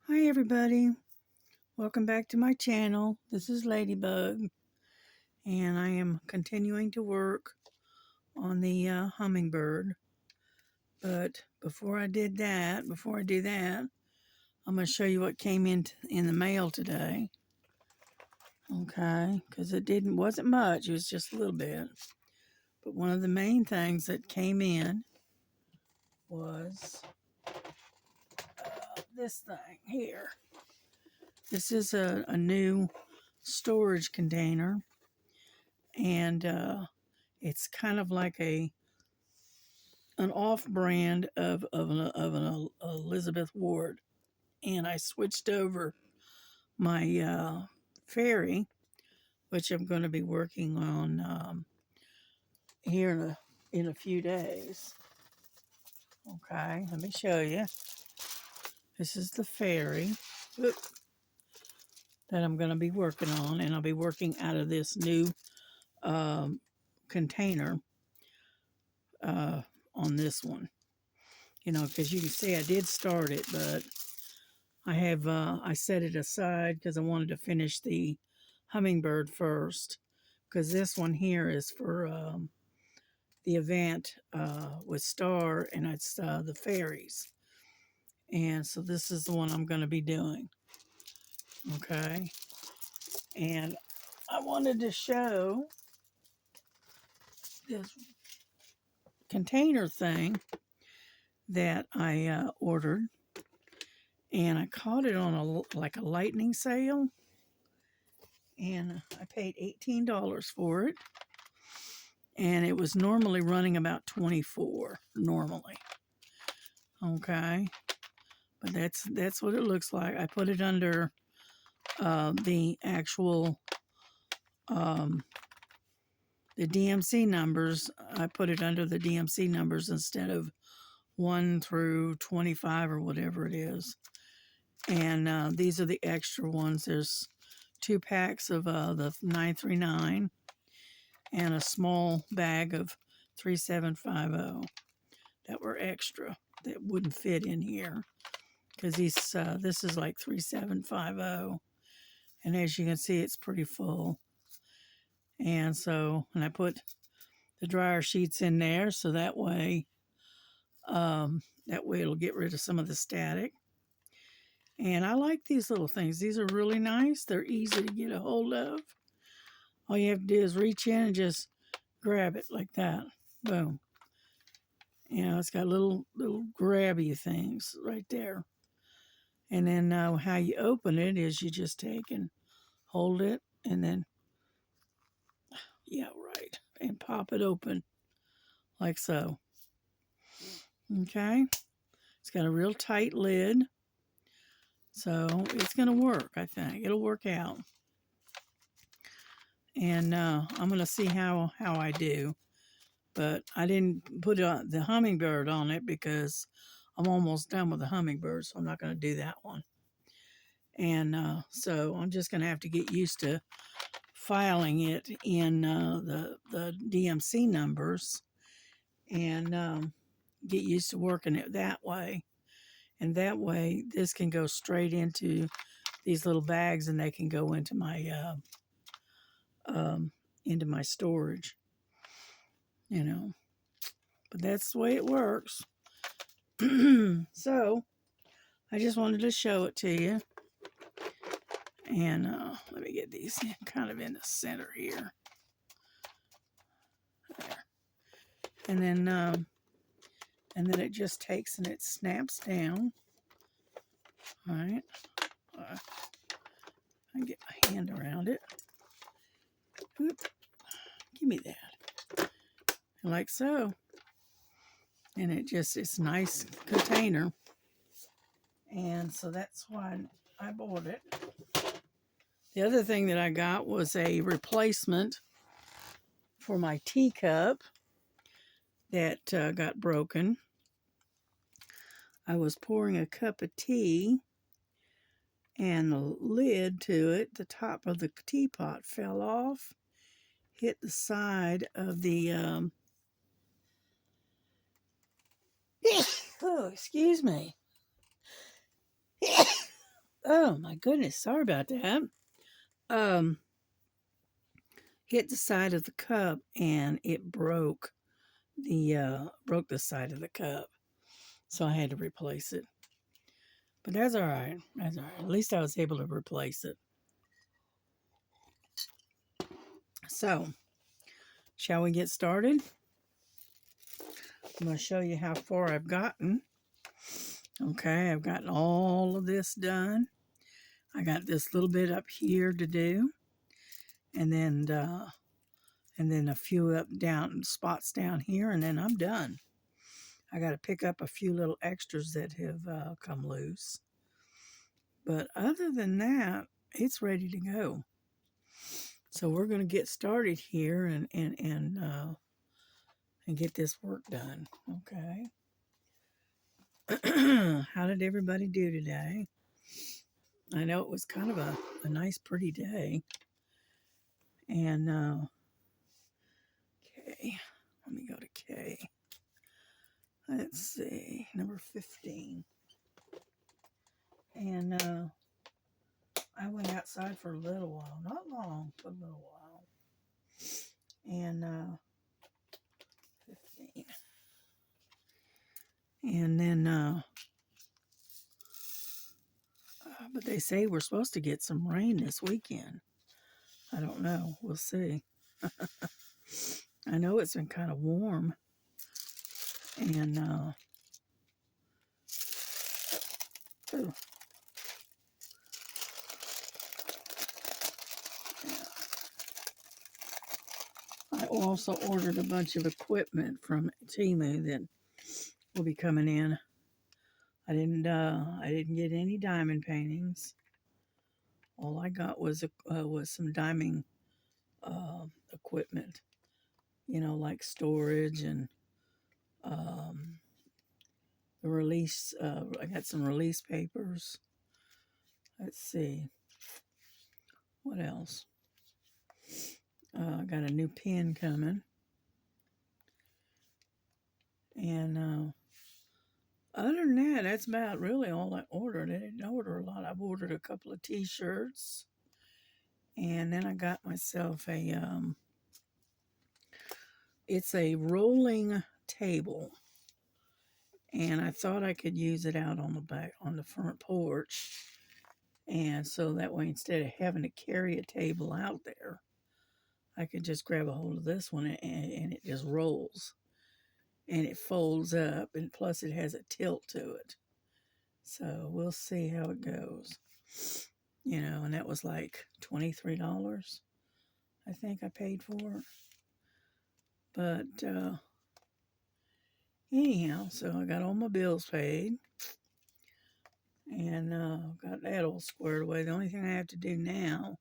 Hi everybody, welcome back to my channel. This is Ladybug and I am continuing to work on the hummingbird. But before I do that, I'm going to show you what came in the mail today. Okay, because wasn't much, it was just a little bit. But one of the main things that came in was this thing here. This is a new storage container, and it's kind of like an off-brand of an Elizabeth Ward, and I switched over my fairy, which I'm going to be working on here in a few days. Okay, let me show you. This is the fairy that I'm going to be working on, and I'll be working out of this new container on this one. You know, because you can see I did start it, but I set it aside because I wanted to finish the hummingbird first, because this one here is for the event with Star, and it's the fairies. And so this is the one I'm going to be doing. Okay. And I wanted to show this container thing that I ordered, and I caught it on a lightning sale, and I paid $18 for it, and it was normally running about $24 normally. Okay, but that's what it looks like. I put it under the actual the DMC numbers. I put it under the DMC numbers instead of 1 through 25 or whatever it is. And these are the extra ones. There's 2 packs of the 939 and a small bag of 3750 that were extra that wouldn't fit in here, because this is like 3750, and as you can see, it's pretty full. And I put the dryer sheets in there, so that way it'll get rid of some of the static. And I like these little things. These are really nice. They're easy to get a hold of. All you have to do is reach in and just grab it like that. Boom. You know, it's got little grabby things right there. And then how you open it is you just take and hold it, and then, yeah, right, and pop it open like so. Okay. It's got a real tight lid, so it's going to work, I think. It'll work out. And I'm going to see how I do. But I didn't put the hummingbird on it because I'm almost done with the hummingbird, so I'm not going to do that one. And so I'm just going to have to get used to filing it in the DMC numbers, and get used to working it that way. And that way, this can go straight into these little bags, and they can go into my storage. You know, but that's the way it works. So I just wanted to show it to you. And let me get these kind of in the center here. There. And then it just takes and it snaps down. All right. I can get my hand around it. Oop. Give me that. Like so. And it's a nice container. And so that's why I bought it. The other thing that I got was a replacement for my teacup that got broken. I was pouring a cup of tea, and the lid to it, the top of the teapot, fell off, hit the side of the oh, excuse me. Oh my goodness, sorry about that. Um, hit the side of the cup and it broke the side of the cup. So I had to replace it. But that's all right. That's all right. At least I was able to replace it. So, shall we get started? I'm going to show you how far I've gotten. Okay, I've gotten all of this done. I got this little bit up here to do, and then a few up down spots down here, and then I'm done. I got to pick up a few little extras that have come loose, but other than that, it's ready to go. So we're going to get started here and get this work done. Okay. How did everybody do today? I know it was kind of a nice, pretty day. And, okay, let me go to K. Let's see, number 15. And I went outside for a little while, not long, but a little while. And 15. And then, but they say we're supposed to get some rain this weekend. I don't know. We'll see. I know it's been kind of warm. And, oh, yeah. I also ordered a bunch of equipment from Temu that will be coming in. I didn't get any diamond paintings. All I got was some diamond equipment, like storage and the release. I got some release papers. Let's see, what else? I got a new pen coming, and other than that, that's about really all I ordered. I didn't order a lot. I've ordered a couple of T-shirts, and then I got myself it's a rolling table, and I thought I could use it out on the front porch, and so that way instead of having to carry a table out there, I could just grab a hold of this one and it just rolls, and it folds up, and plus it has a tilt to it. So we'll see how it goes. And that was like $23, I think I paid for it. But anyhow, so I got all my bills paid and got that all squared away. The only thing I have to do now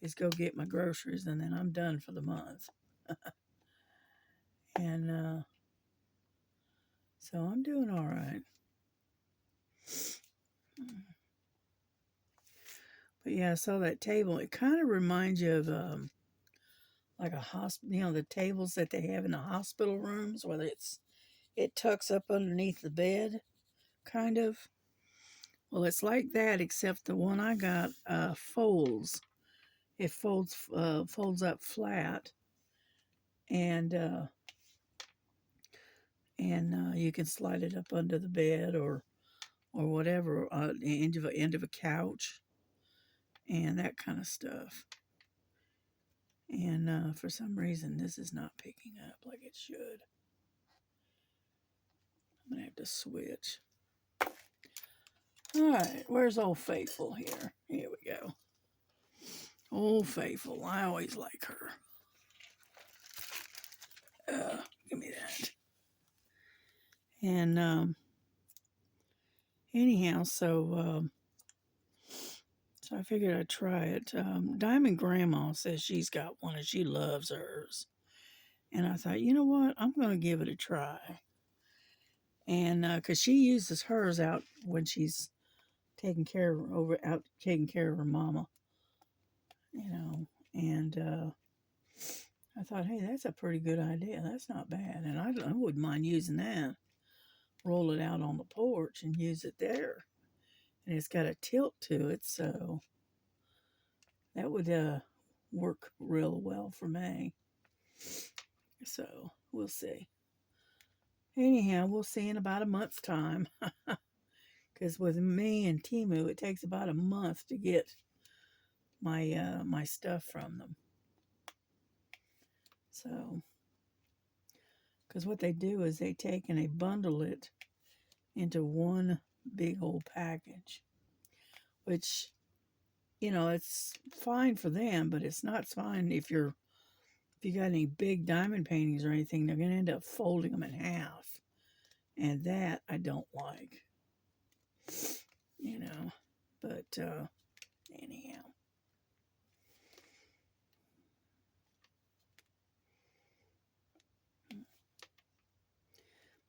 is go get my groceries, and then I'm done for the month. And so I'm doing all right. But yeah, I saw that table. It kind of reminds you of like a hospital, the tables that they have in the hospital rooms, where it tucks up underneath the bed, kind of. Well, it's like that, except the one I got folds. It folds up flat, and you can slide it up under the bed or whatever, the end of a couch, and that kind of stuff. And for some reason, this is not picking up like it should. I'm gonna have to switch. All right, where's Old Faithful here? Here we go. Old Faithful, I always like her. Give me that. And anyhow, so I figured I'd try it. Diamond Grandma says she's got one and she loves hers. And I thought, you know what? I'm going to give it a try. And because she uses hers out when she's taking care of her mama, And I thought, hey, that's a pretty good idea. That's not bad. And I wouldn't mind using that. Roll it out on the porch and use it there. and it's got a tilt to it, so that would work real well for me. So we'll see. Anyhow, we'll see in about a month's time. Because with me and Timu, it takes about a month to get my stuff from them. So, because what they do is they take and they bundle it into one big old package, which, you know, it's fine for them, but it's not fine if you got any big diamond paintings or anything. They're going to end up folding them in half, and that I don't like, you know. But anyhow.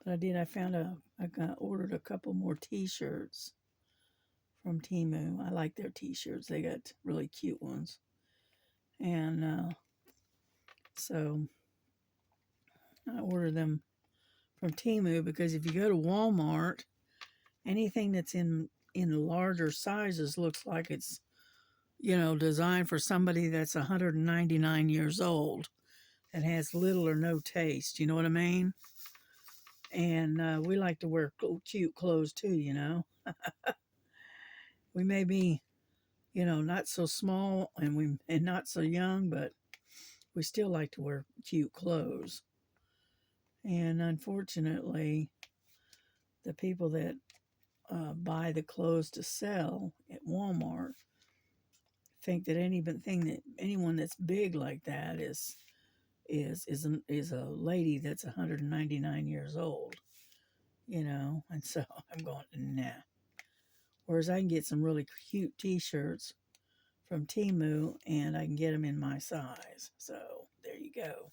But I ordered a couple more t-shirts from Timu. I like their t-shirts. They got really cute ones. And so I ordered them from Timu because if you go to Walmart, anything that's in larger sizes looks like it's, you know, designed for somebody that's 199 years old that has little or no taste. You know what I mean? And we like to wear cute clothes too, you know. We may be, you know, not so small and not so young, but we still like to wear cute clothes. And unfortunately, the people that buy the clothes to sell at Walmart think that anyone that's big like that is a lady that's 199 years old, you know. And so I'm going, nah. Whereas I can get some really cute T-shirts from Timu, and I can get them in my size. So there you go.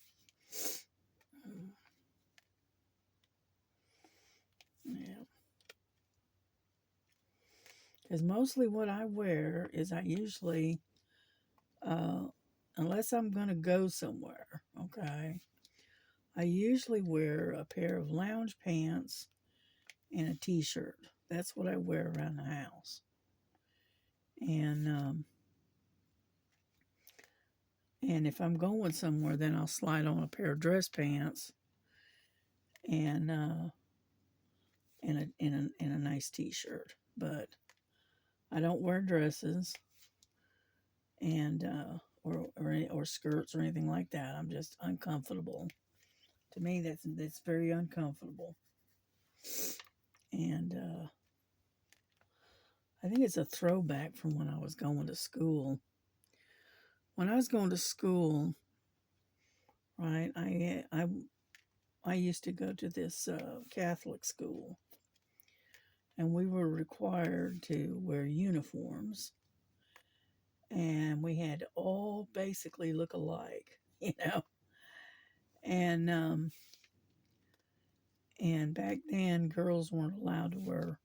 Yeah. Because mostly what I wear is I usually, unless I'm going to go somewhere, okay, I usually wear a pair of lounge pants and a t-shirt. That's what I wear around the house. And if I'm going somewhere, then I'll slide on a pair of dress pants and a nice t-shirt. But I don't wear dresses and or skirts or anything like that. I'm just uncomfortable. To me, that's very uncomfortable. And I think it's a throwback from when I was going to school. When I was going to school, right, I used to go to this Catholic school, and we were required to wear uniforms, and we had to all basically look alike, you know. And and back then, girls weren't allowed to wear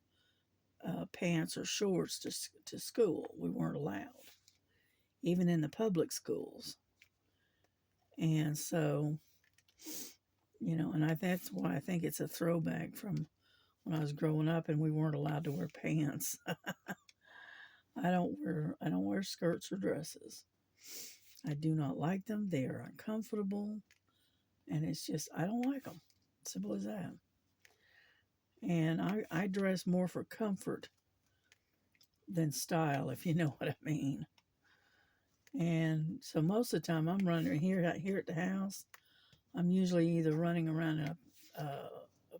pants or shorts to school. We weren't allowed, even in the public schools. And so, you know, that's why I think it's a throwback from when I was growing up and we weren't allowed to wear pants. I don't wear skirts or dresses. I do not like them. They are uncomfortable, and it's just I don't like them. Simple as that. And I dress more for comfort than style, if you know what I mean. And so most of the time I'm running here at the house. I'm usually either running around in a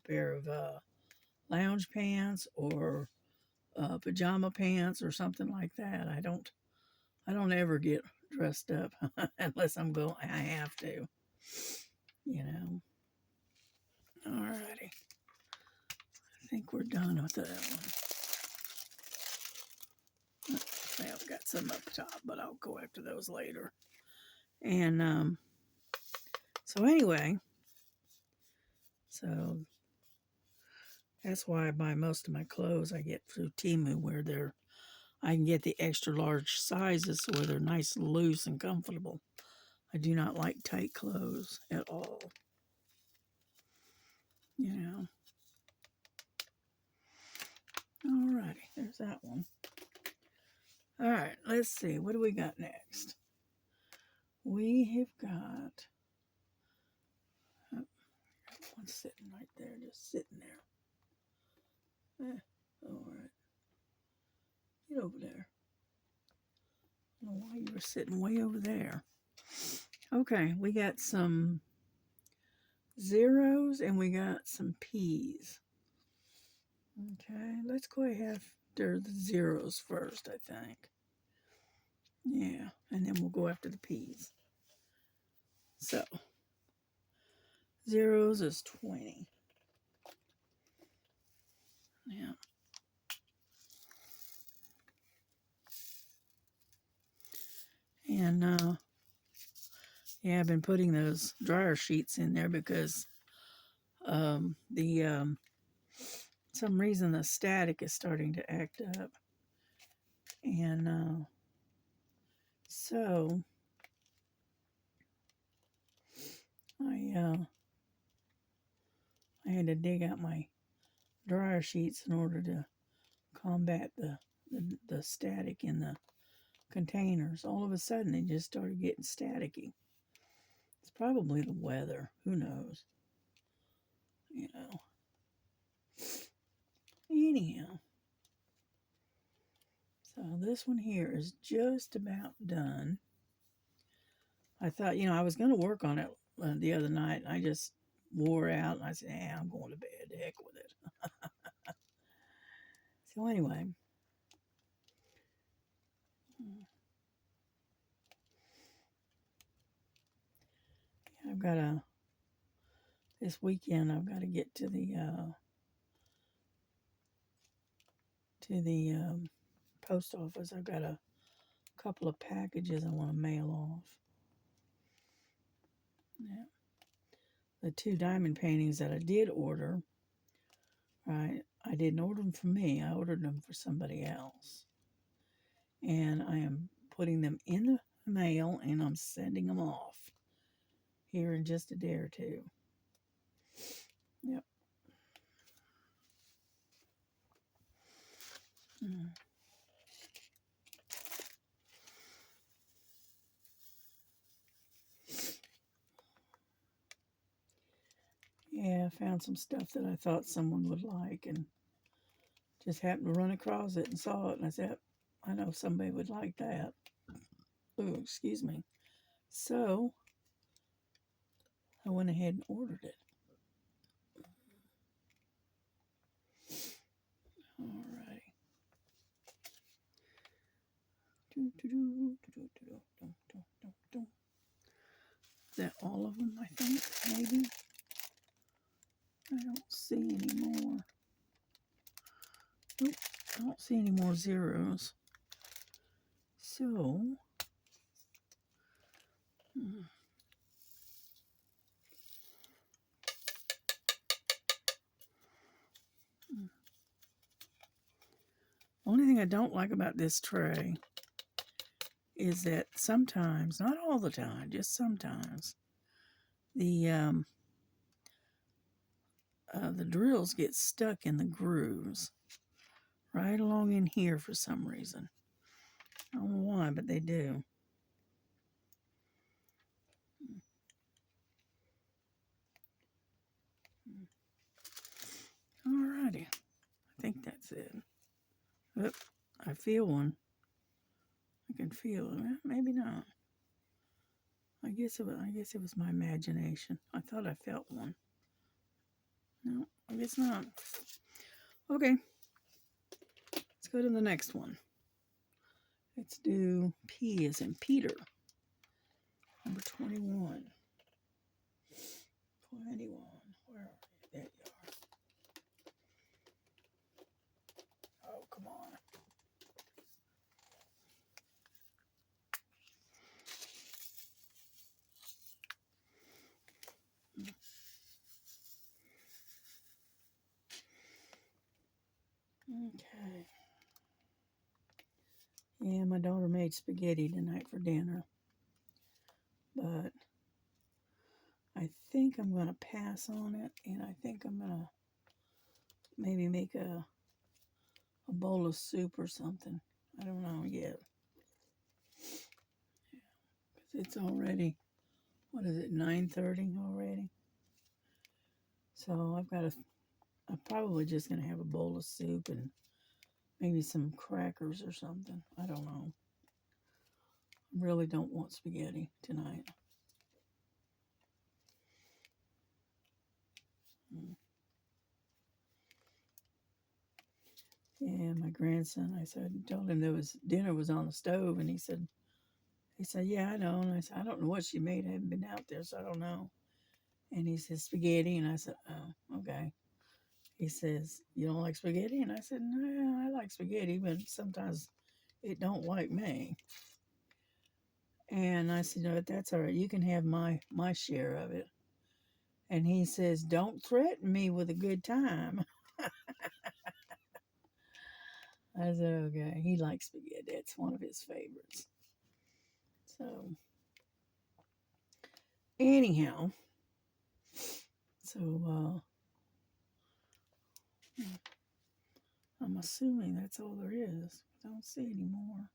pair of lounge pants or pajama pants or something like that. I don't ever get dressed up unless I have to, you know. Alrighty. I think we're done with that one. I've got some up top, but I'll go after those later. And so anyway, so that's why I buy most of my clothes I get through Timu, where I can get the extra large sizes where they're nice, loose, and comfortable. I do not like tight clothes at all. You know. Alrighty, there's that one. Alright, let's see. What do we got next? We have got one sitting right there, just sitting there. Alright. Get over there. I don't know why you were sitting way over there. Okay, we got some zeros and we got some P's. Okay, let's go ahead after the zeros first, I think. Yeah, and then we'll go after the P's. So, zeros is 20. Yeah. And, yeah, I've been putting those dryer sheets in there because some reason the static is starting to act up. And so I had to dig out my dryer sheets in order to combat the static in the containers. All of a sudden, it just started getting staticky. It's probably the weather. Who knows? You know. Anyhow. So this one here is just about done. I thought, I was going to work on it the other night. And I just wore out. And I said, I'm going to bed. The heck with it. So anyway. I've got this weekend I've got to get to the post office. I've got a couple of packages I want to mail off. Yeah. The 2 diamond paintings that I did order, right? I didn't order them for me. I ordered them for somebody else. And I am putting them in the mail and I'm sending them off here in just a day or two. Yep. Yeah, I found some stuff that I thought someone would like and just happened to run across it and saw it. And I said, I know somebody would like that. Oh, excuse me. So I went ahead and ordered it. Alrighty. Is that all of them, I think? Maybe. I don't see any more. Nope, I don't see any more zeros. So, only thing I don't like about this tray is that sometimes, not all the time, just sometimes, the drills get stuck in the grooves right along in here for some reason. I don't know why, but they do. Alrighty, I think that's it. Oop, I feel one. I can feel it. Maybe not. I guess it was my imagination. I thought I felt one. No, I guess not. Okay, let's go to the next one. Let's do P as in Peter. Number 21. 21. Where are you? There you are. Oh, come on. Okay. Yeah, my daughter made spaghetti tonight for dinner. But I think I'm going to pass on it. And I think I'm going to maybe make a a bowl of soup or something. I don't know yet. It's already, what is it, 9:30 already? So I'm probably just going to have a bowl of soup and maybe some crackers or something. I don't know. I really don't want spaghetti tonight. Yeah, my grandson, told him dinner was on the stove, and he said, yeah, I know. And I said, I don't know what she made. I haven't been out there, so I don't know. And he said, spaghetti. And I said, oh, okay. He says, you don't like spaghetti? And I said, no, I like spaghetti, but sometimes it don't like me. And I said, no, that's all right. You can have my share of it. And he says, don't threaten me with a good time. I said, okay. He likes spaghetti. That's one of his favorites. So, anyhow, I'm assuming that's all there is. I don't see any more.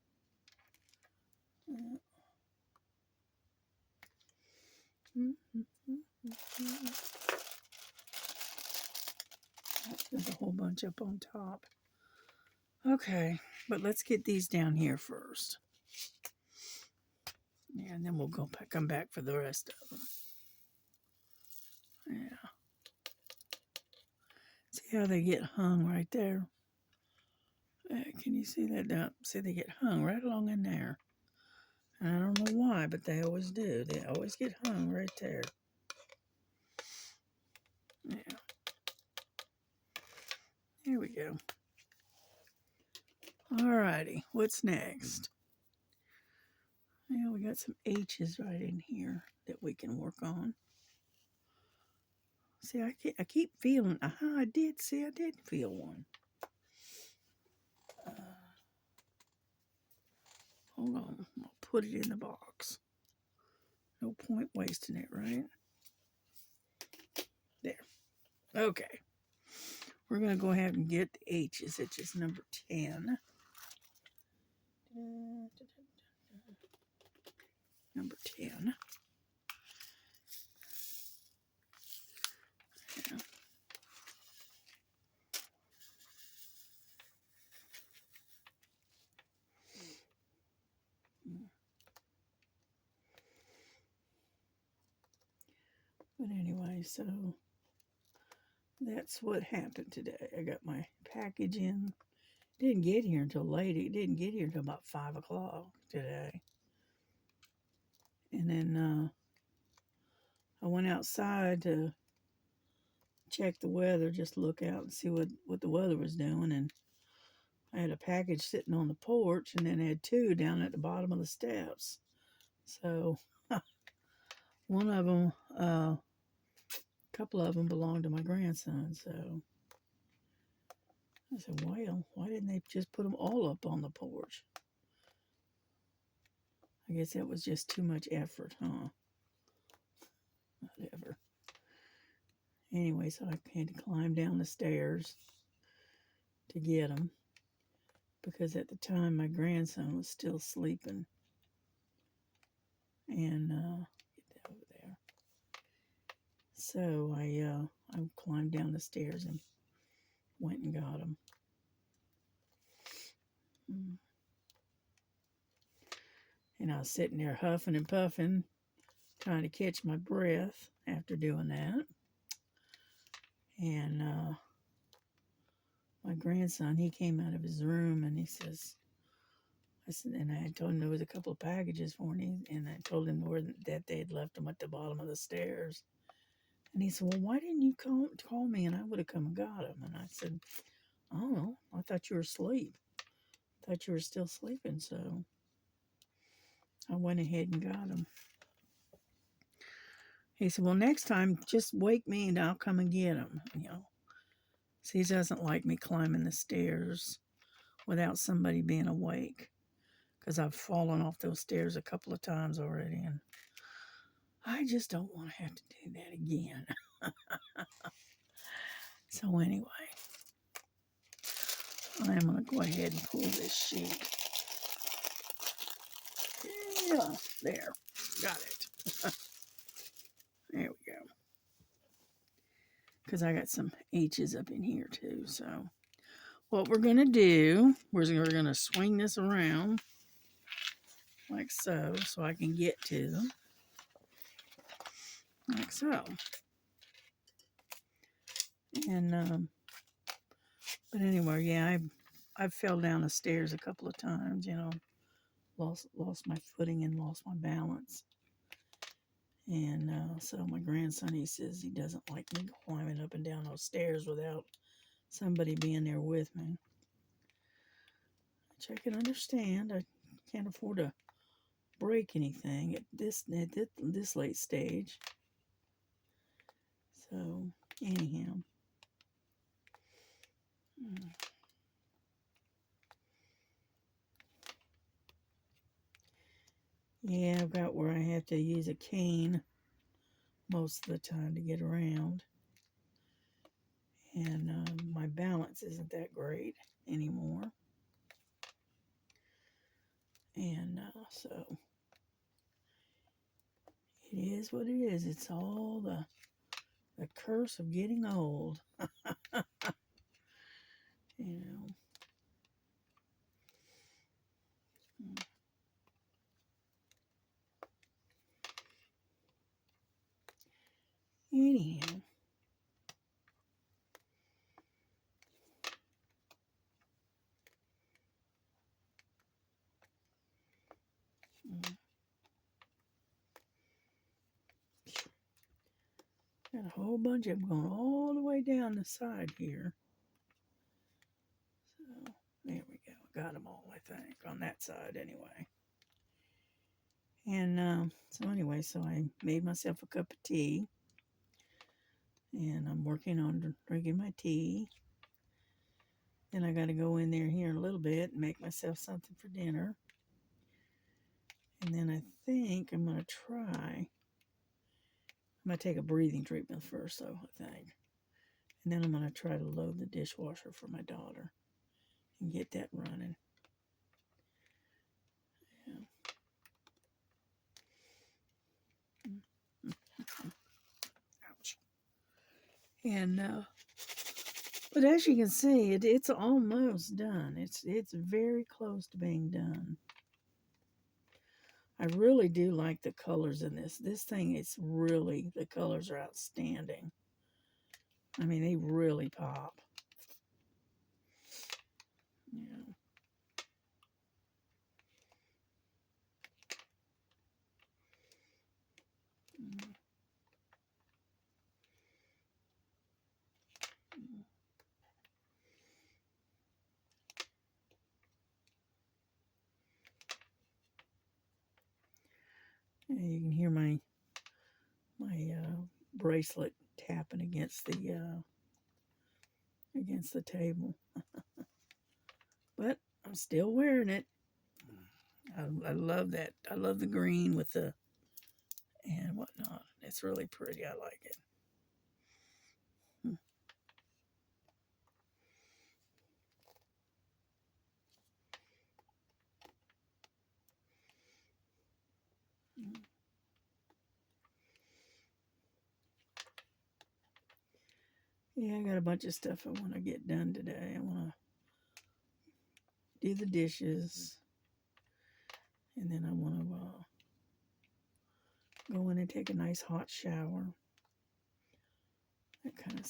There's a whole bunch up on top. Okay, but let's get these down here first. Yeah, and then we'll come back for the rest of them. Yeah. See how they get hung right there? Can you see that down? See, they get hung right along in there. And I don't know why, but they always do. They always get hung right there. Yeah. Here we go. Alrighty, what's next? Yeah, we got some H's right in here that we can work on. See, I keep feeling, I did feel one. Hold on, I'll put it in the box. No point wasting it, right? There. Okay. We're going to go ahead and get the H's, which is number 10. Number 10. Yeah. But anyway, so that's what happened today. I got my package in. Didn't get here until late. It didn't get here until about 5 o'clock today. And then I went outside to check the weather, just look out and see what the weather was doing. And I had a package sitting on the porch, and then I had two down at the bottom of the steps. So one of them, a couple of them belonged to my grandson. So I said, well, why didn't they just put them all up on the porch? I guess that was just too much effort, huh? Whatever. Anyway, so I had to climb down the stairs to get them, because at the time my grandson was still sleeping. And get that over there. So I climbed down the stairs and went and got them. And I was sitting there huffing and puffing, trying to catch my breath after doing that. And my grandson, he came out of his room and he says, and I told him there was a couple of packages for him, and I told him that they had left them at the bottom of the stairs. And he said, well, why didn't you call me and I would have come and got them? And I said, I don't know. I thought you were asleep. I thought you were still sleeping, so I went ahead and got them. He said, well, next time, just wake me and I'll come and get them, So he doesn't like me climbing the stairs without somebody being awake, because I've fallen off those stairs a couple of times already, and I just don't want to have to do that again. So anyway, I'm going to go ahead and pull this sheet. Yeah, there. Got it. There we go. Because I got some H's up in here too. So what we're going to do, we're going to swing this around like so I can get to them. Like so. And, but anyway, yeah, I fell down the stairs a couple of times, you know, lost my footing and lost my balance. And so my grandson, he says he doesn't like me climbing up and down those stairs without somebody being there with me. Which I can understand. I can't afford to break anything at this late stage. So anyhow. Yeah, I've got where I have to use a cane most of the time to get around. And my balance isn't that great anymore. And so it is what it is. It's all the curse of getting old. You know. Anyhow. Got a whole bunch of them going all the way down the side here. So there we go. Got them all, I think, on that side anyway. And so anyway, so I made myself a cup of tea. And I'm working on drinking my tea. Then I got to go in there here in a little bit and make myself something for dinner. And then I think I'm going to try. I'm going to take a breathing treatment first, though, I think. And then I'm going to try to load the dishwasher for my daughter and get that running. Yeah. Ouch. And but as you can see, it's almost done. It's very close to being done. I really do like the colors in this. This thing, the colors are outstanding. I mean, they really pop. Yeah. Yeah, you can hear my bracelet tapping against the table. But I'm still wearing it. I love that. I love the green with the and whatnot. It's really pretty. I like it. Yeah, I got a bunch of stuff I want to get done today. I want to do the dishes, and then I want to go in and take a nice hot shower. That kind of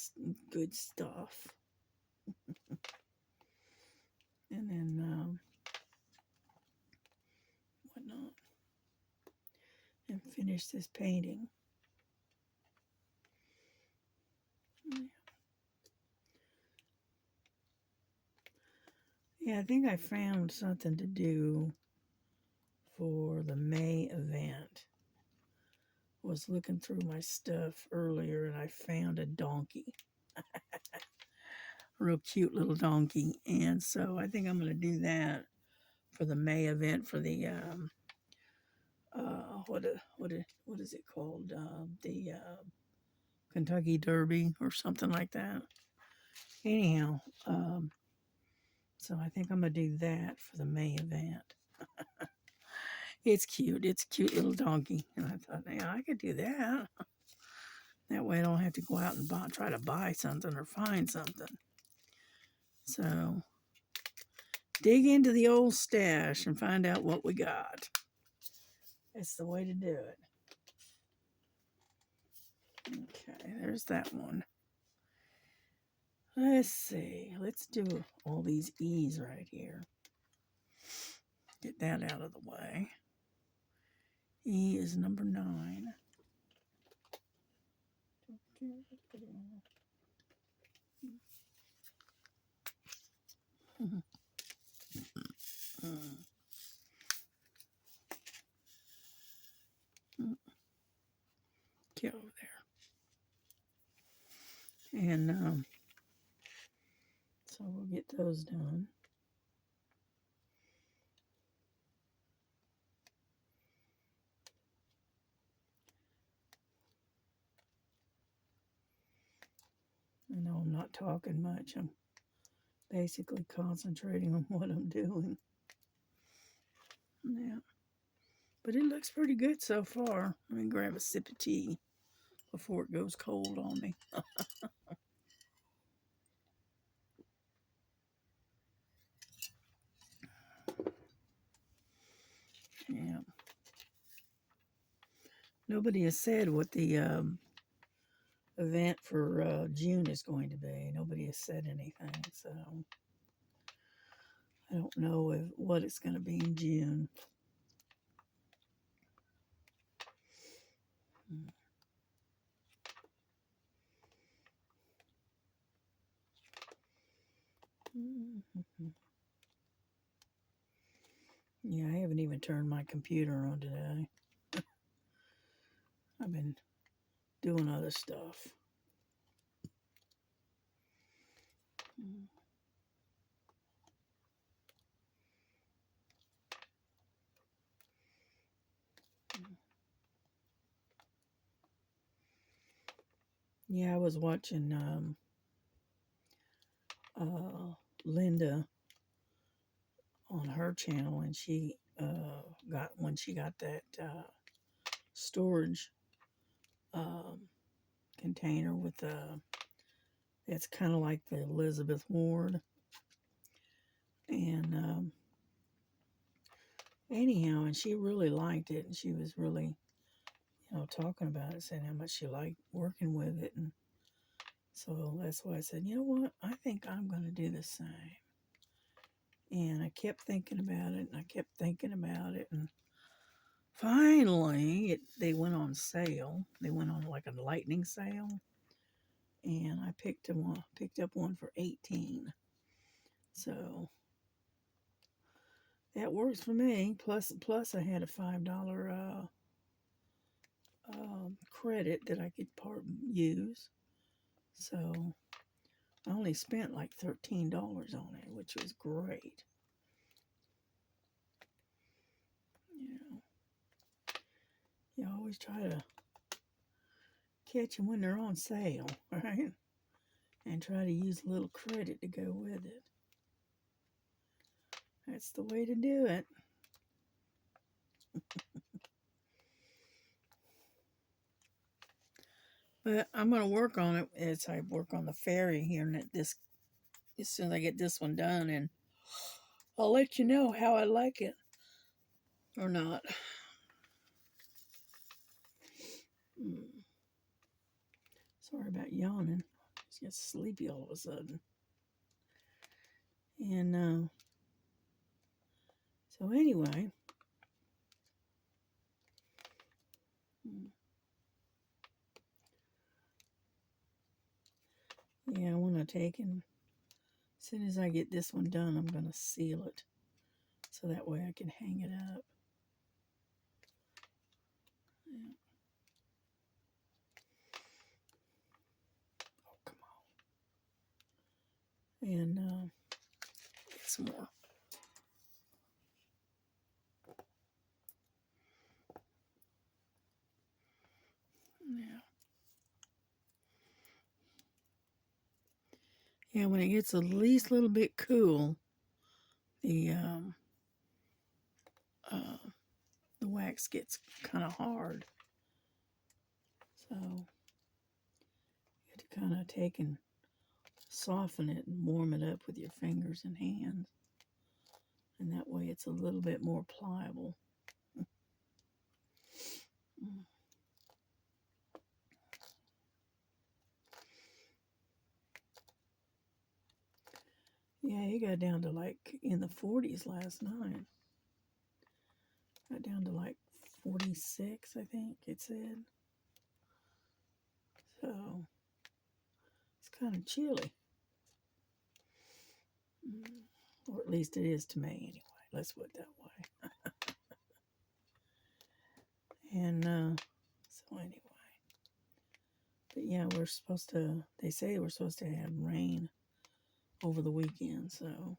good stuff. And then whatnot, and finish this painting. Yeah, I think I found something to do for the May event. Was looking through my stuff earlier and I found a donkey. Real cute little donkey. And so I think I'm going to do that for the May event for the what is it called? The Kentucky Derby or something like that. Anyhow, So I think I'm going to do that for the May event. It's cute. It's a cute little donkey. And I thought, yeah, I could do that. That way I don't have to go out and try to buy something or find something. So dig into the old stash and find out what we got. That's the way to do it. Okay, there's that one. Let's see. Let's do all these E's right here. Get that out of the way. E is number 9. Get over there. And so we'll get those done. I know I'm not talking much. I'm basically concentrating on what I'm doing. Yeah. But it looks pretty good so far. Let me grab a sip of tea before it goes cold on me. Yeah. Nobody has said what the event for June is going to be. Nobody has said anything, so I don't know what it's going to be in June. Yeah, I haven't even turned my computer on today. I've been doing other stuff. Yeah, I was watching Linda on her channel, and she got that storage container with it's kind of like the Elizabeth Ward. And anyhow, and she really liked it, and she was really, talking about it, saying how much she liked working with it. And so that's why I said, you know what, I think I'm going to do the same. And I kept thinking about it, and I kept thinking about it, and finally they went on sale. They went on like a lightning sale, and I picked up one for $18. So that works for me. Plus I had a $5 credit that I could use. So I only spent like $13 on it, which was great. You always try to catch them when they're on sale, right? And try to use a little credit to go with it. That's the way to do it. But I'm going to work on it as I work on the fairy here, and as soon as I get this one done, and I'll let you know how I like it or not. Sorry about yawning. Just get sleepy all of a sudden. And so anyway, yeah, I want to take and as soon as I get this one done, I'm going to seal it so that way I can hang it up. Yeah. Oh, come on. And get some more. Yeah. Yeah, when it gets at least a little bit cool, the uh, the wax gets kind of hard. So you have to kind of take and soften it and warm it up with your fingers and hands. And that way it's a little bit more pliable. Yeah, you got down to like in the 40s last night. Got down to like 46, I think it said. So it's kind of chilly. Or at least it is to me anyway. Let's put it that way. And so anyway. But yeah, we're supposed to, they say we're supposed to have rain over the weekend. So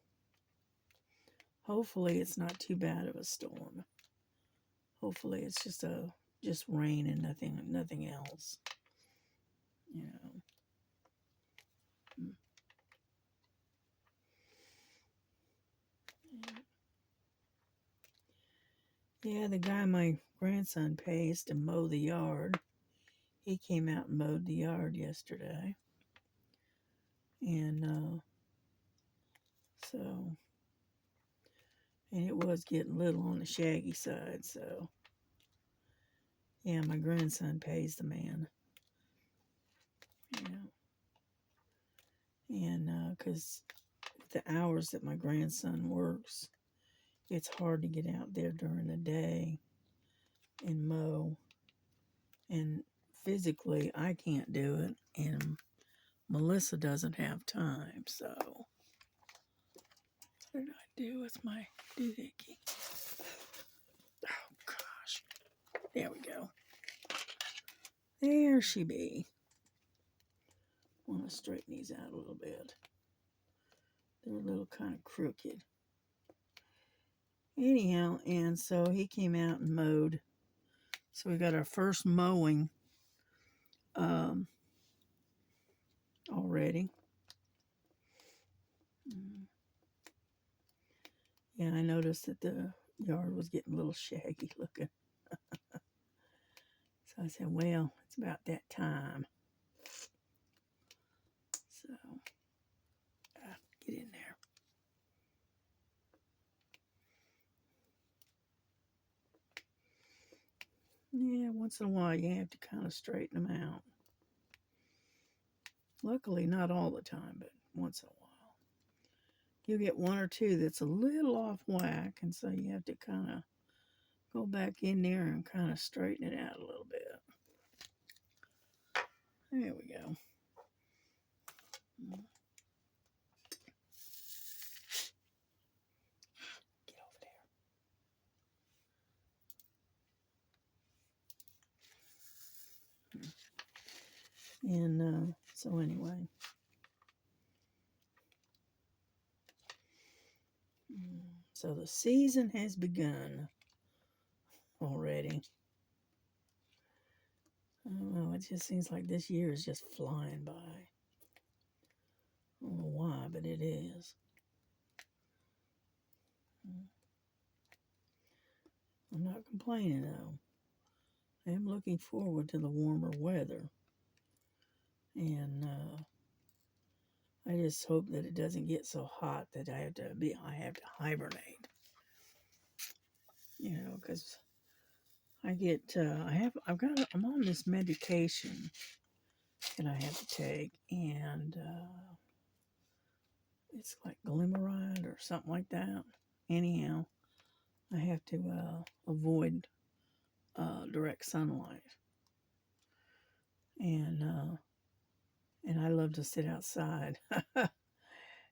hopefully it's not too bad of a storm. Hopefully it's just rain and nothing else. You know. Yeah, the guy my grandson pays to mow the yard, he came out and mowed the yard yesterday. And so, and it was getting a little on the shaggy side, so yeah, my grandson pays the man. Yeah. And because the hours that my grandson works, it's hard to get out there during the day and mow. And physically, I can't do it, and Melissa doesn't have time, so what did I do with my doohickey? Oh, gosh. There we go. There she be. Want to straighten these out a little bit. They're a little kind of crooked. Anyhow, and so he came out and mowed. So we got our first mowing already. Yeah, I noticed that the yard was getting a little shaggy looking. So I said, well, it's about that time. So, get in there. Yeah, once in a while you have to kind of straighten them out. Luckily, not all the time, but once in a while. You'll get one or two that's a little off whack, and so you have to kind of go back in there and kind of straighten it out a little bit. There we go. Get over there. And so anyway. So the season has begun already. I don't know, it just seems like this year is just flying by. I don't know why, but it is. I'm not complaining though. I am looking forward to the warmer weather. And I just hope that it doesn't get so hot that I have to hibernate. You know, because I'm on this medication that I have to take, and it's like glimmeride or something like that. Anyhow, I have to avoid direct sunlight, and I love to sit outside,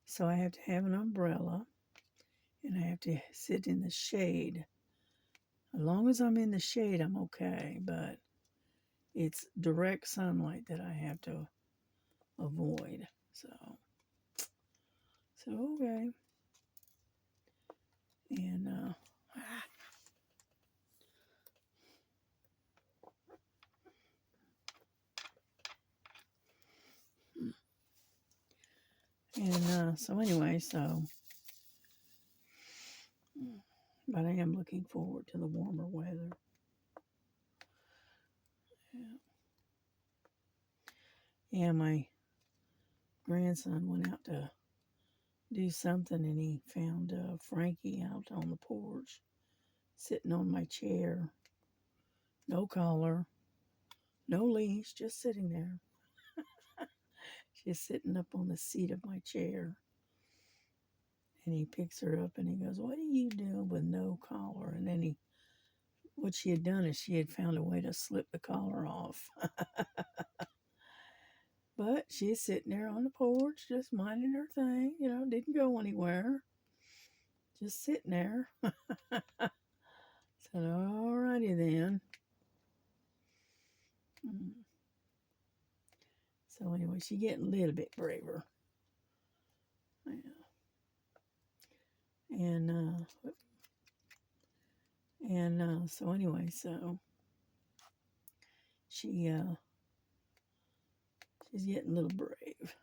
so I have to have an umbrella, and I have to sit in the shade. As long as I'm in the shade, I'm okay, but it's direct sunlight that I have to avoid. So okay. And so anyway, so But I am looking forward to the warmer weather. Yeah, my grandson went out to do something and he found Frankie out on the porch, sitting on my chair. No collar, no leash, just sitting there. She's sitting up on the seat of my chair. And he picks her up and he goes, "What are you doing with no collar?" And then what she had done is she had found a way to slip the collar off. But she's sitting there on the porch, just minding her thing, didn't go anywhere. Just sitting there. Said, "All righty then." So anyway, she's getting a little bit braver. Yeah. And so anyway, so she's getting a little brave.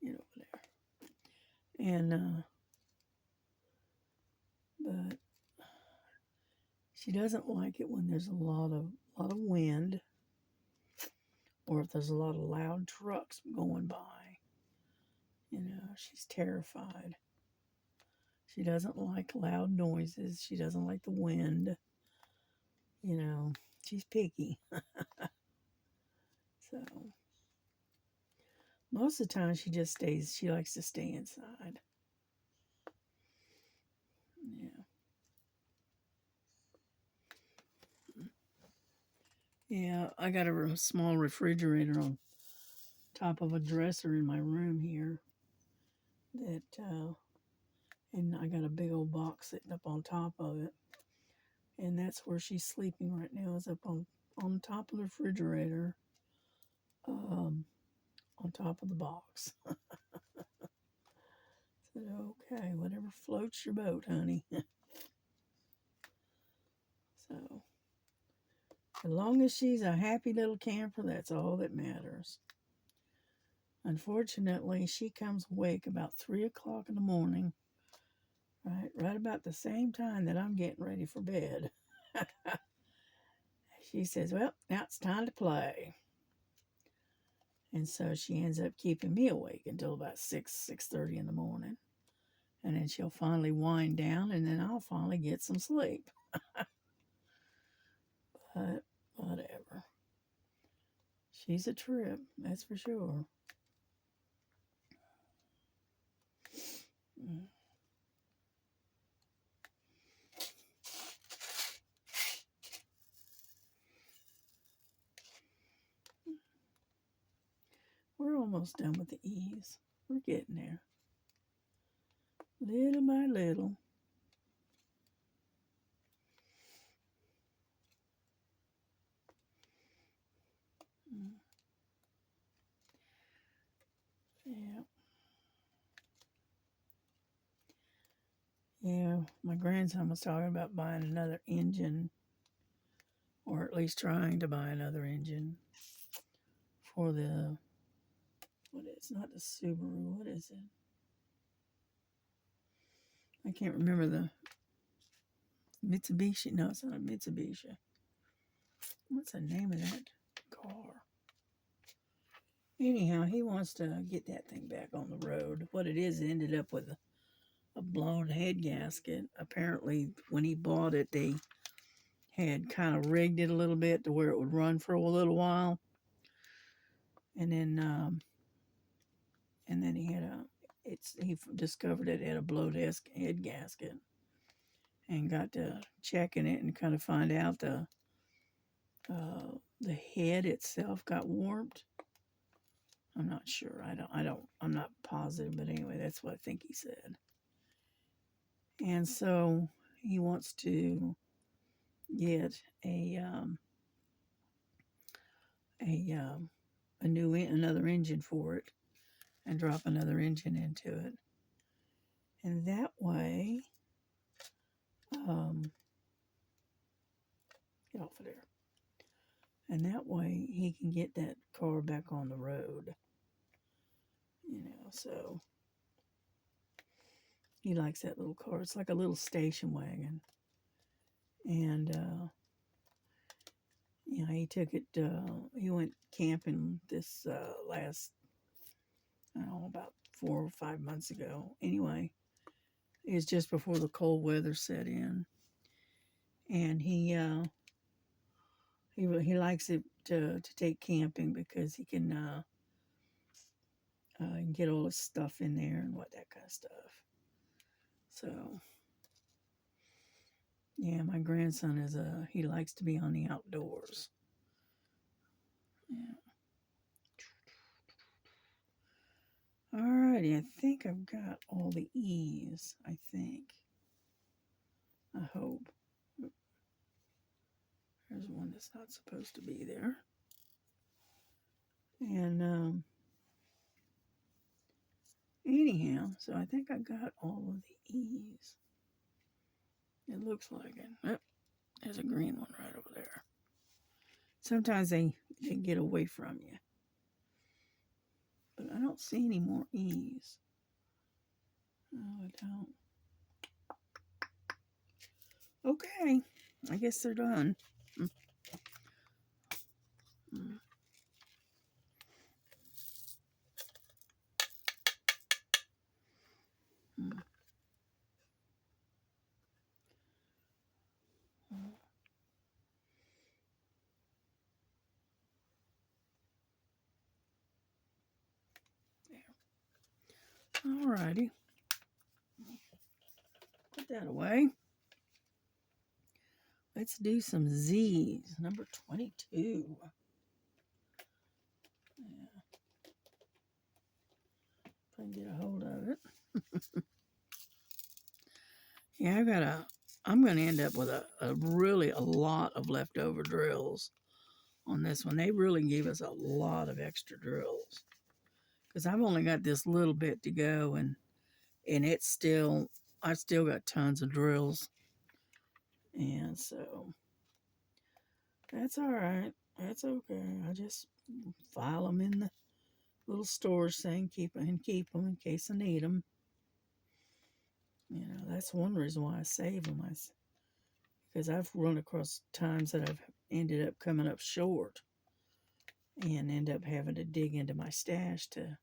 Over there. And but she doesn't like it when there's a lot of wind, or if there's a lot of loud trucks going by. She's terrified. She doesn't like loud noises. She doesn't like the wind. She's picky. So most of the time she likes to stay inside. Yeah. Yeah, I got a small refrigerator on top of a dresser in my room here. And I got a big old box sitting up on top of it. And that's where she's sleeping right now, is up on top of the refrigerator, on top of the box. Said, "Okay, whatever floats your boat, honey." So, as long as she's a happy little camper, that's all that matters. Unfortunately, she comes awake about 3 o'clock in the morning, right about the same time that I'm getting ready for bed. She says, "Well, now it's time to play." And so she ends up keeping me awake until about 6:30 in the morning. And then she'll finally wind down, and then I'll finally get some sleep. But whatever. She's a trip, that's for sure. We're almost done with the eaves. We're getting there. Little by little. Yeah. Yeah, my grandson was talking about buying another engine, or at least trying to buy another engine for it's not the Subaru, what is it? I can't remember the Mitsubishi. No, it's not a Mitsubishi. What's the name of that car? Anyhow, he wants to get that thing back on the road. What it is, it ended up with a blown head gasket. Apparently, when he bought it, they had kind of rigged it a little bit to where it would run for a little while. And then he discovered it had a blown head gasket, and got to checking it and kind of find out the head itself got warped. I'm not sure. I'm not positive, but anyway, that's what I think he said. And so he wants to get another engine for it, and drop another engine into it. And that way, get off of there. And that way he can get that car back on the road. So He likes that little car. It's like a little station wagon. And, he took it, he went camping this last, I don't know, about 4 or 5 months ago. Anyway, it was just before the cold weather set in. And he likes it to take camping because he can get all his stuff in there and that kind of stuff. So, yeah, my grandson he likes to be on the outdoors. Yeah. Alrighty, I think I've got all the E's, I think. I hope. There's one that's not supposed to be there. And anyhow, so I think I got all of the E's. It looks like it. Oh, there's a green one right over there. Sometimes they get away from you. But I don't see any more E's. No, I don't. Okay, I guess they're done. Alrighty. Put that away. Let's do some Z's. Number 22. Yeah. If I can get a hold of it. Yeah, I'm going to end up with really a lot of leftover drills on this one. They really gave us a lot of extra drills. Because I've only got this little bit to go, and I've still got tons of drills. And so, that's all right. That's okay. I just file them in the little storage thing, keep them in case I need them. That's one reason why I save them. Because I've run across times that I've ended up coming up short and end up having to dig into my stash to,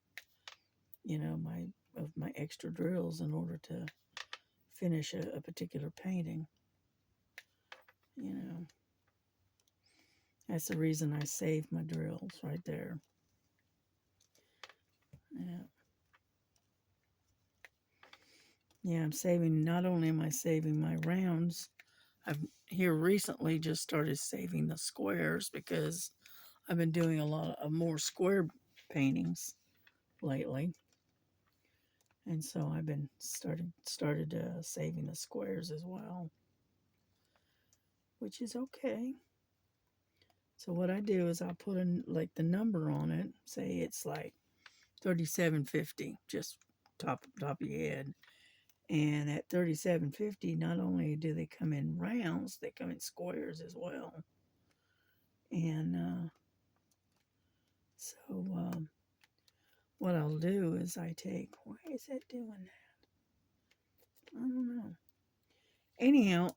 my extra drills in order to finish a particular painting. That's the reason I save my drills right there. Yeah. Yeah, not only am I saving my rounds, I've here recently just started saving the squares because I've been doing a lot of more square paintings lately. And so I've been started saving the squares as well, which is okay. So what I do is I'll put in like the number on it, say it's like 3750, just top of your head. And at 3750, not only do they come in rounds, they come in squares as well. And so what I'll do is why is it doing that? I don't know. Anyhow,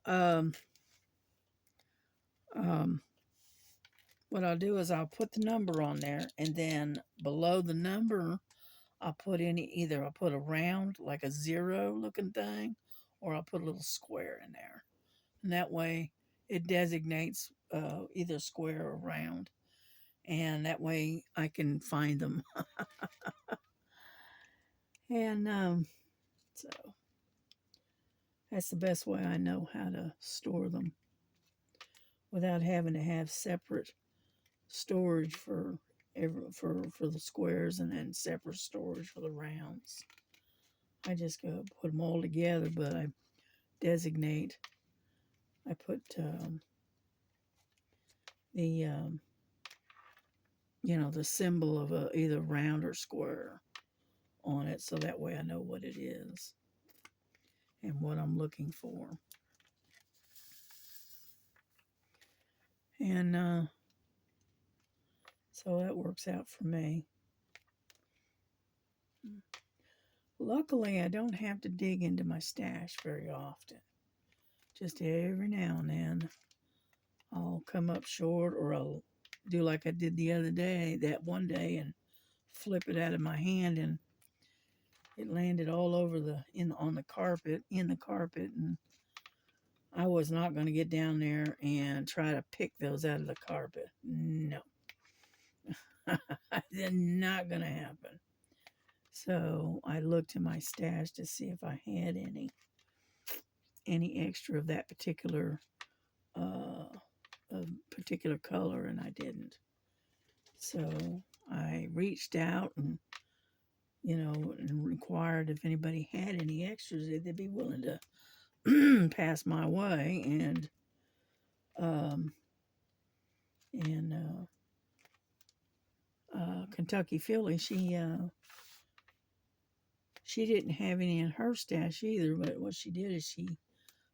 what I'll do is I'll put the number on there, and then below the number, I'll put a round, like a zero looking thing, or I'll put a little square in there. And that way it designates either square or round. And that way I can find them. And so that's the best way I know how to store them without having to have separate storage for the squares and then separate storage for the rounds. I just go put them all together, but I put the symbol of either round or square on it, so that way I know what it is and what I'm looking for. And so that works out for me. Luckily, I don't have to dig into my stash very often. Just every now and then, I'll come up short, or I'll do like I did the other day, that one day, and flip it out of my hand, and it landed all over on the carpet, and I was not going to get down there and try to pick those out of the carpet. No, that's not going to happen. So I looked in my stash to see if I had any extra of that uh, particular color, and I didn't. So I reached out and and inquired if anybody had any extras that they'd be willing to pass my way, um, and Kentucky Philly, she didn't have any in her stash either. But what she did is she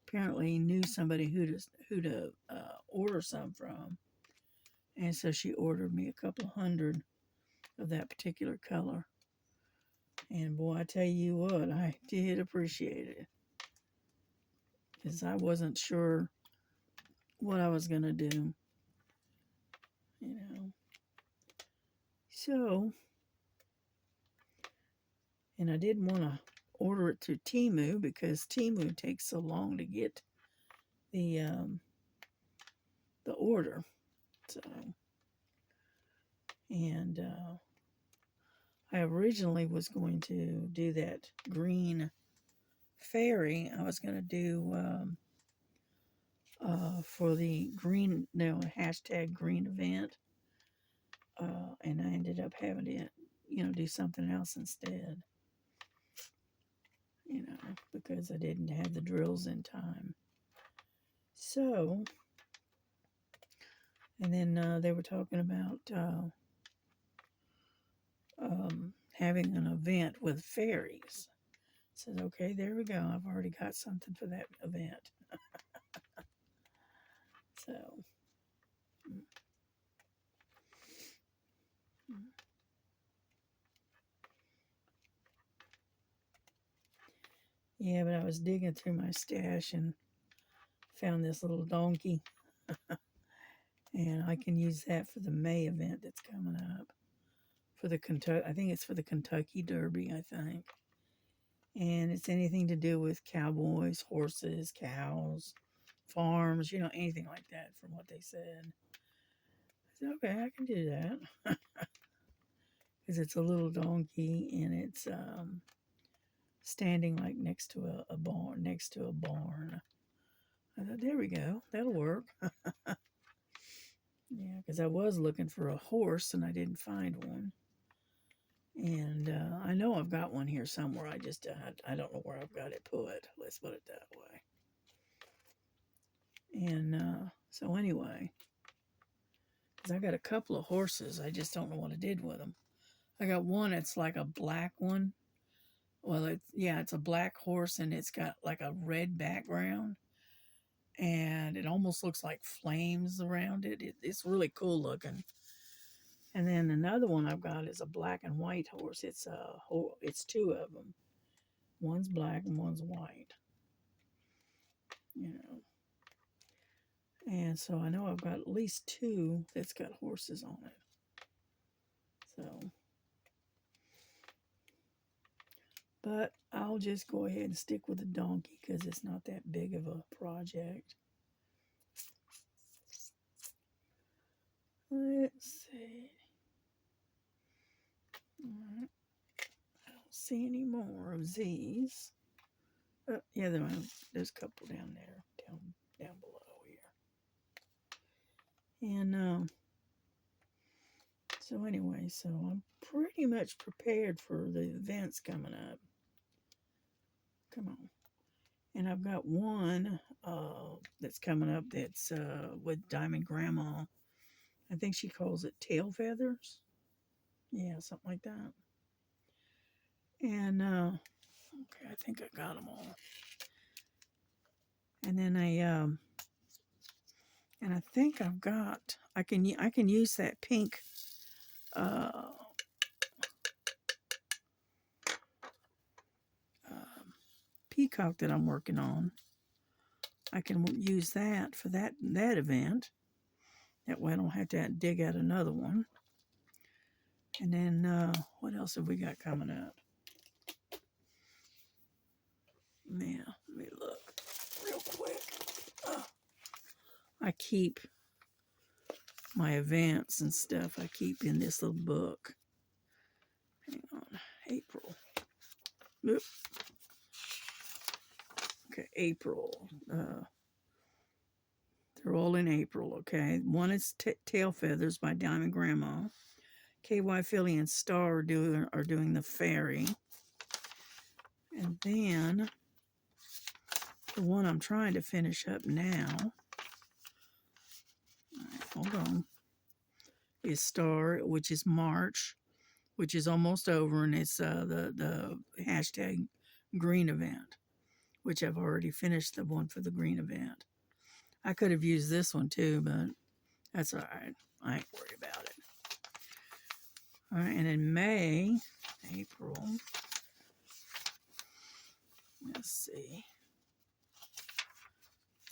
apparently knew somebody who to order some from, and so she ordered me a couple of hundred of that particular color. And boy, I tell you what, I did appreciate it, because I wasn't sure what I was gonna do, you know. So, and I didn't want to order it through Temu, because Temu takes so long to get the order. So, and I originally was going to do that green fairy. I was going to do for the green, hashtag green event, and I ended up having to, do something else instead. Because I didn't have the drills in time. So, and then they were talking about having an event with fairies. I said, okay, there we go. I've already got something for that event. So, yeah, but I was digging through my stash and found this little donkey. And I can use that for the May event that's coming up. For the Kentucky, I think it's for the Kentucky Derby, I think. And it's anything to do with cowboys, horses, cows, farms, anything like that, from what they said. I said, okay, I can do that. Because it's a little donkey, and it's standing like next to a barn, I thought, there we go, that'll work. Yeah, because I was looking for a horse and I didn't find one. And I know I've got one here somewhere. I don't know where I've got it put. Let's put it that way. And so anyway, because I got a couple of horses, I just don't know what I did with them. I got one, it's like a black one. Well, it's a black horse, and it's got like a red background, and it almost looks like flames around it. It's really cool looking. And then another one I've got is a black and white horse. It's two of them. One's black and one's white. And so I know I've got at least two that's got horses on it. So, but I'll just go ahead and stick with the donkey, because it's not that big of a project. Let's see. All right. I don't see any more of these. Yeah, there's a couple down there, down below here. And so anyway, so I'm pretty much prepared for the events coming up. Come on. And I've got one that's coming up that's with Diamond Grandma. I think she calls it tail feathers. Yeah, something like that. And okay, I think I got them all. And then and I think I've got, I can use that pink peacock that I'm working on, I can use that for that event. That way I don't have to dig out another one. And then what else have we got coming up? Man, let me look real quick. I keep my events and stuff. I keep in this little book. Hang on, April. Oop. Okay, April. They're all in April, okay? One is Tail Feathers by Diamond Grandma. KY Philly and Star are doing the fairy. And then the one I'm trying to finish up now, hold on, is Star, which is March, which is almost over, and it's the hashtag green event, which I've already finished the one for the green event. I could have used this one too, but that's all right. I ain't worried about it. All right, and in May, April, let's see.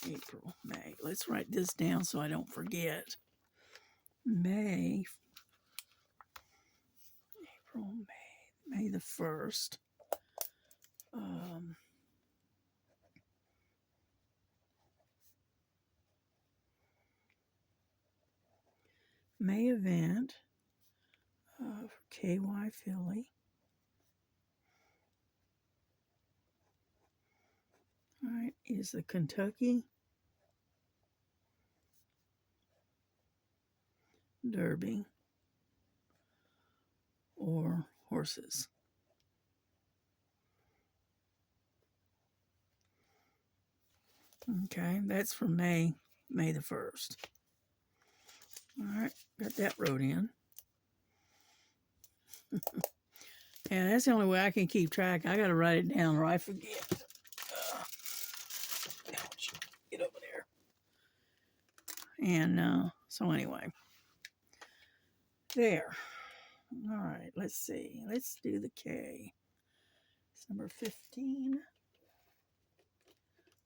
April, May. Let's write this down so I don't forget. May, April, May the 1st. May event for KY Philly. All right, is the Kentucky Derby or horses. Okay, that's for May the 1st. All right, got that wrote in. Yeah, that's the only way I can keep track. I got to write it down or I forget. Ouch, get over there. And so anyway, there. All right, let's see. Let's do the K. It's number 15.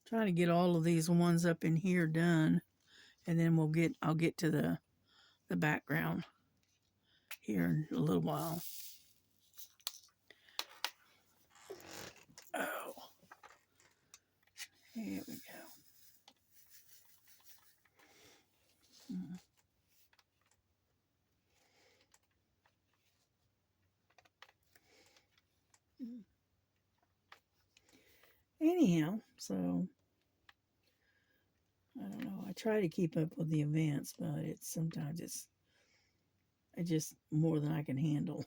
Trying to get all of these ones up in here done, and then I'll get to the background here in a little while. Oh, here we go. Anyhow, so I don't know. I try to keep up with the events, but sometimes it's just more than I can handle.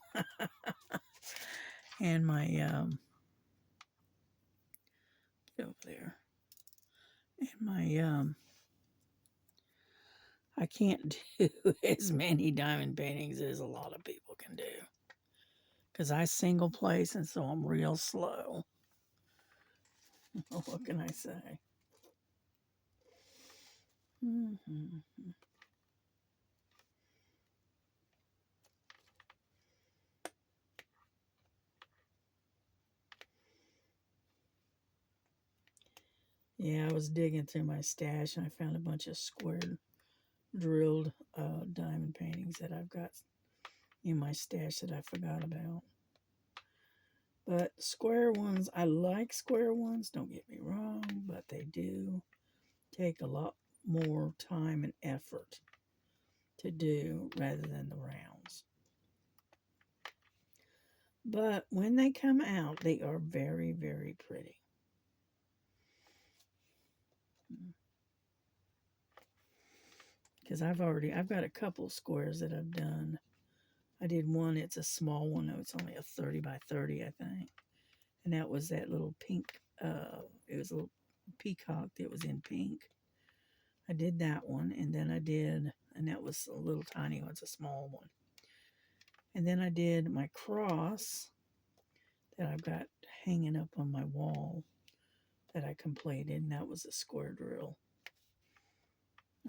And my get over there. And my I can't do as many diamond paintings as a lot of people can do because I single place, and so I'm real slow. What can I say? Mm-hmm. Yeah, I was digging through my stash and I found a bunch of square drilled diamond paintings that I've got in my stash that I forgot about. But square ones, I like square ones, don't get me wrong, but they do take a lot more time and effort to do rather than the rounds. But when they come out, they are very, very pretty. Because I've got a couple squares that I've done. I did one, it's a small one, it's only a 30 by 30, I think. And that was that little pink, it was a little peacock that was in pink. I did that one, and then and that was a little tiny one, it's a small one. And then I did my cross that I've got hanging up on my wall that I completed, and that was a square drill.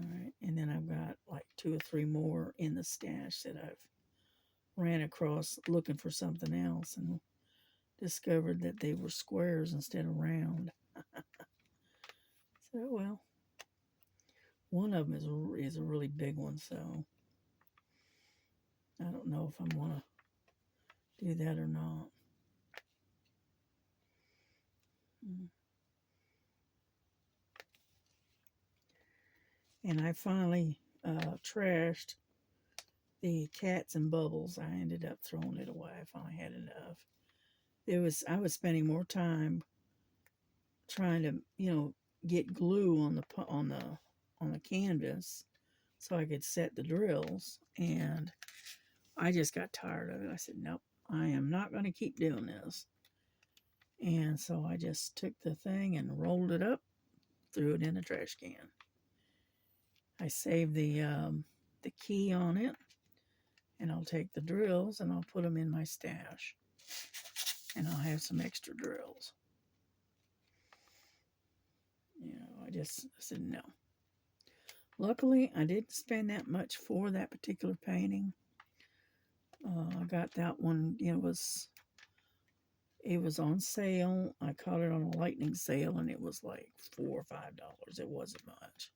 All right, and then I've got like 2 or 3 more in the stash that I've ran across looking for something else, and discovered that they were squares instead of round. So, well, one of them is a really big one, so I don't know if I'm going to do that or not. And I finally trashed the cats and bubbles. I ended up throwing it away. I finally had enough. I was spending more time trying to, get glue on the canvas so I could set the drills, and I just got tired of it. I said, nope, I am not going to keep doing this. And so I just took the thing and rolled it up, threw it in the trash can. I saved the key on it, and I'll take the drills and I'll put them in my stash, and I'll have some extra drills. I said no. Luckily, I didn't spend that much for that particular painting. I got that one, it was on sale. I caught it on a lightning sale, and it was like $4 or $5. It wasn't much.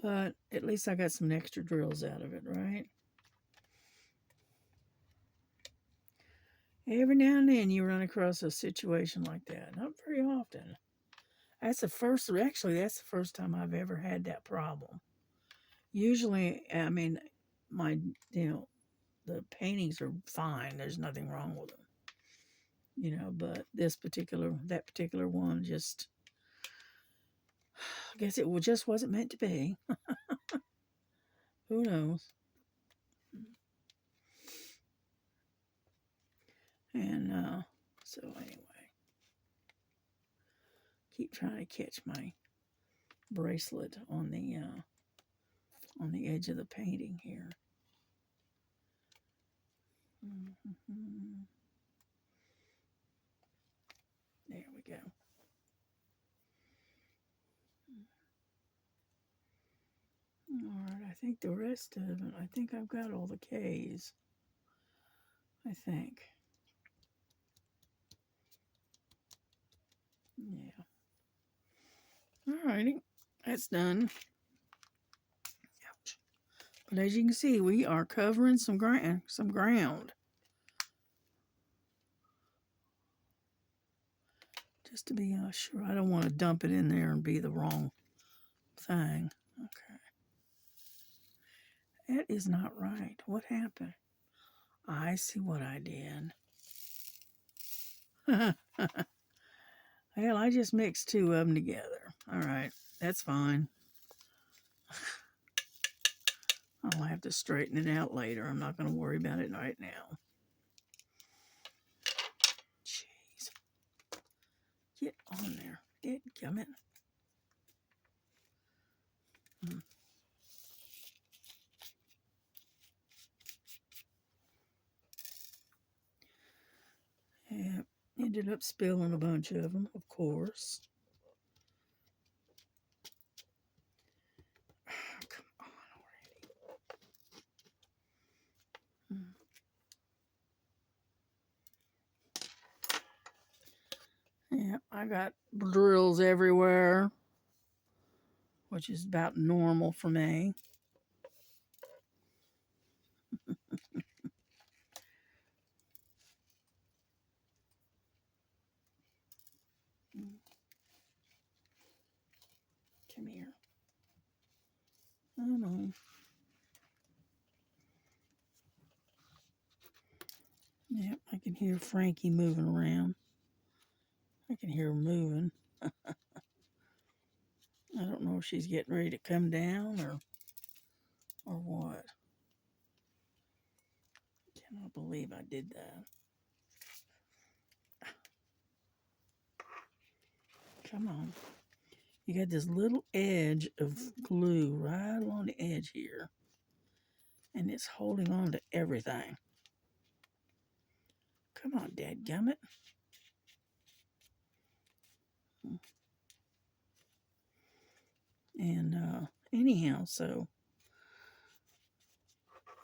But at least I got some extra drills out of it, right? Every now and then you run across a situation like that. Not very often. That's the first time I've ever had that problem. Usually, I mean, the paintings are fine. There's nothing wrong with them. But that particular one just, I guess it just wasn't meant to be. Who knows? And so anyway, keep trying to catch my bracelet on the edge of the painting here. There we go. All right, I think the rest of it, I think I've got all the K's. I think. Yeah. All righty, that's done. Ouch. But as you can see, we are covering some ground. Just to be sure, I don't want to dump it in there and be the wrong thing. Okay. That is not right. What happened? I see what I did. Well, I just mixed two of them together. All right, that's fine. I'll have to straighten it out later. I'm not going to worry about it right now. Jeez. Get on there. Dadgummit. Yeah, ended up spilling a bunch of them, of course. Come on already. Yeah, I got drills everywhere, which is about normal for me. Come here. Come on. Yep, I can hear Frankie moving around. I can hear her moving. I don't know if she's getting ready to come down or what. Cannot believe I did that. Come on. You got this little edge of glue right along the edge here, and it's holding on to everything. Come on, dadgummit. And anyhow, so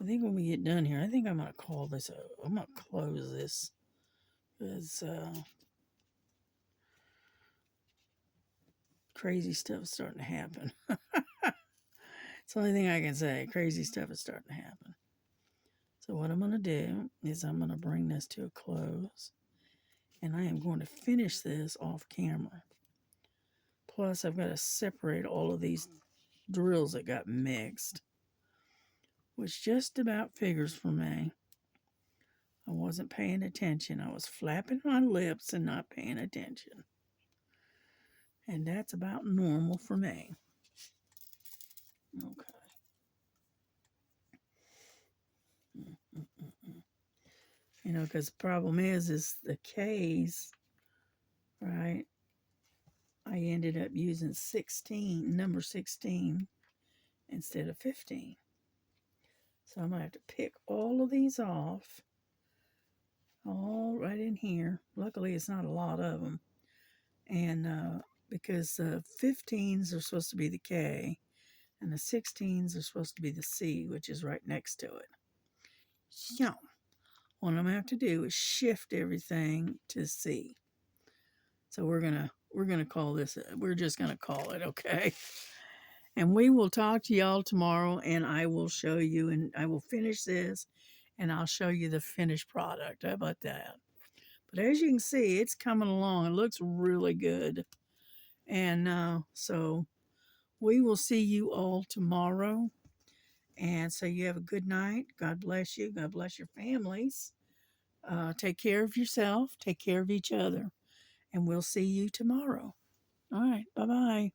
I think when we get done here, I think I'm going to call this, I'm going to close this Because crazy stuff is starting to happen. It's the only thing I can say. Crazy stuff is starting to happen. So what I'm going to do is I'm going to bring this to a close. And I am going to finish this off camera. Plus, I've got to separate all of these drills that got mixed, which just about figures for me. I wasn't paying attention. I was flapping my lips and not paying attention. And that's about normal for me. Okay. You know, because the problem is the K's, right? I ended up using 16, number 16, instead of 15. So I'm going to have to pick all of these off, all right in here. Luckily, it's not a lot of them. And because the 15s are supposed to be the K, and the 16s are supposed to be the C, which is right next to it. So what I'm going to have to do is shift everything to C. So we're gonna call this, we're just gonna call it, okay? And we will talk to y'all tomorrow, and I will show you, and I will finish this, and I'll show you the finished product. How about that? But as you can see, it's coming along. It looks really good. And so we will see you all tomorrow. And so you have a good night. God bless you. God bless your families. Take care of yourself. Take care of each other. And we'll see you tomorrow. All right. Bye-bye.